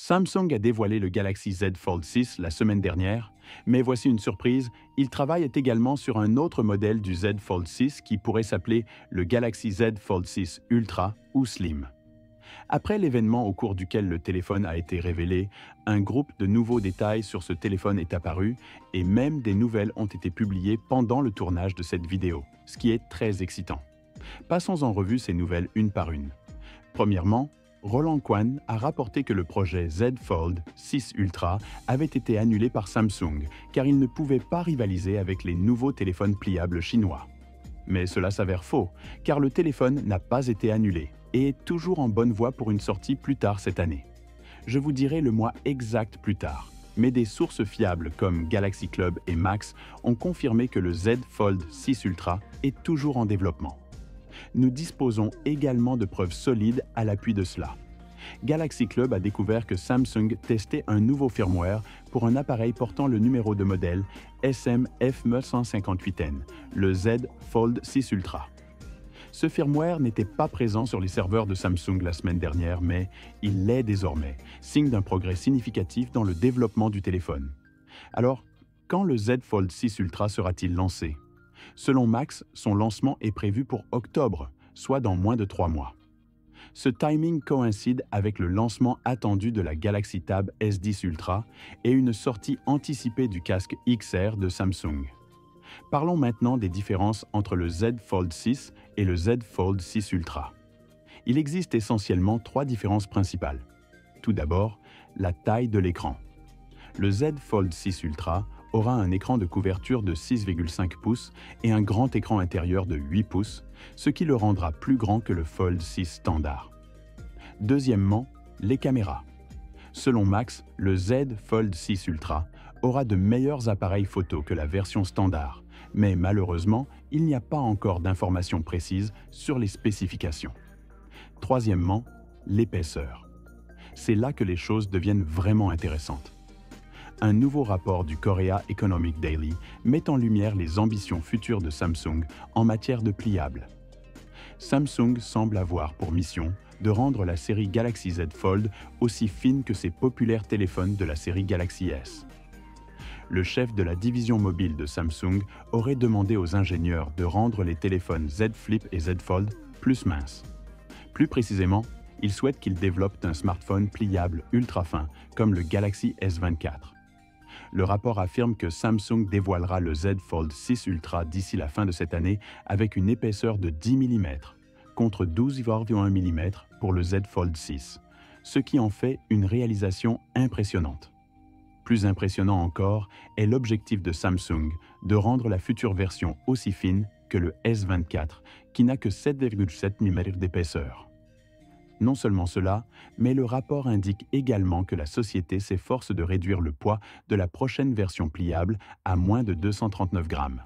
Samsung a dévoilé le Galaxy Z Fold 6 la semaine dernière, mais voici une surprise, il travaille également sur un autre modèle du Z Fold 6 qui pourrait s'appeler le Galaxy Z Fold 6 Ultra ou Slim. Après l'événement au cours duquel le téléphone a été révélé, un groupe de nouveaux détails sur ce téléphone est apparu et même des nouvelles ont été publiées pendant le tournage de cette vidéo, ce qui est très excitant. Passons en revue ces nouvelles une par une. Premièrement, Roland Quan a rapporté que le projet Z Fold 6 Ultra avait été annulé par Samsung car il ne pouvait pas rivaliser avec les nouveaux téléphones pliables chinois. Mais cela s'avère faux, car le téléphone n'a pas été annulé et est toujours en bonne voie pour une sortie plus tard cette année. Je vous dirai le mois exact plus tard, mais des sources fiables comme Galaxy Club et Max ont confirmé que le Z Fold 6 Ultra est toujours en développement. Nous disposons également de preuves solides à l'appui de cela. Galaxy Club a découvert que Samsung testait un nouveau firmware pour un appareil portant le numéro de modèle SM-F958N, le Z Fold 6 Ultra. Ce firmware n'était pas présent sur les serveurs de Samsung la semaine dernière, mais il l'est désormais, signe d'un progrès significatif dans le développement du téléphone. Alors, quand le Z Fold 6 Ultra sera-t-il lancé? Selon Max, son lancement est prévu pour octobre, soit dans moins de 3 mois. Ce timing coïncide avec le lancement attendu de la Galaxy Tab S10 Ultra et une sortie anticipée du casque XR de Samsung. Parlons maintenant des différences entre le Z Fold 6 et le Z Fold 6 Ultra. Il existe essentiellement 3 différences principales. Tout d'abord, la taille de l'écran. Le Z Fold 6 Ultra aura un écran de couverture de 6,5 pouces et un grand écran intérieur de 8 pouces, ce qui le rendra plus grand que le Fold 6 standard. Deuxièmement, les caméras. Selon Max, le Z Fold 6 Ultra aura de meilleurs appareils photo que la version standard, mais malheureusement, il n'y a pas encore d'informations précises sur les spécifications. Troisièmement, l'épaisseur. C'est là que les choses deviennent vraiment intéressantes. Un nouveau rapport du Korea Economic Daily met en lumière les ambitions futures de Samsung en matière de pliables. Samsung semble avoir pour mission de rendre la série Galaxy Z Fold aussi fine que ses populaires téléphones de la série Galaxy S. Le chef de la division mobile de Samsung aurait demandé aux ingénieurs de rendre les téléphones Z Flip et Z Fold plus minces. Plus précisément, il souhaite qu'ils développent un smartphone pliable ultra fin comme le Galaxy S24. Le rapport affirme que Samsung dévoilera le Z Fold 6 Ultra d'ici la fin de cette année avec une épaisseur de 10 mm, contre 12,1 mm pour le Z Fold 6, ce qui en fait une réalisation impressionnante. Plus impressionnant encore est l'objectif de Samsung de rendre la future version aussi fine que le S24, qui n'a que 7,7 mm d'épaisseur. Non seulement cela, mais le rapport indique également que la société s'efforce de réduire le poids de la prochaine version pliable à moins de 239 grammes.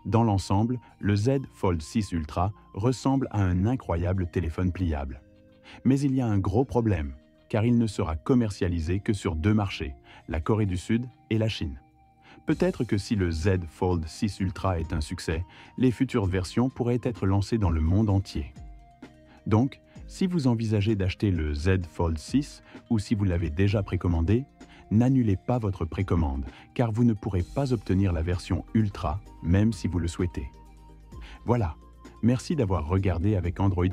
Dans l'ensemble, le Z Fold 6 Ultra ressemble à un incroyable téléphone pliable. Mais il y a un gros problème, car il ne sera commercialisé que sur 2 marchés, la Corée du Sud et la Chine. Peut-être que si le Z Fold 6 Ultra est un succès, les futures versions pourraient être lancées dans le monde entier. Donc, si vous envisagez d'acheter le Z Fold 6 ou si vous l'avez déjà précommandé, n'annulez pas votre précommande car vous ne pourrez pas obtenir la version Ultra même si vous le souhaitez. Voilà, merci d'avoir regardé avec Android+.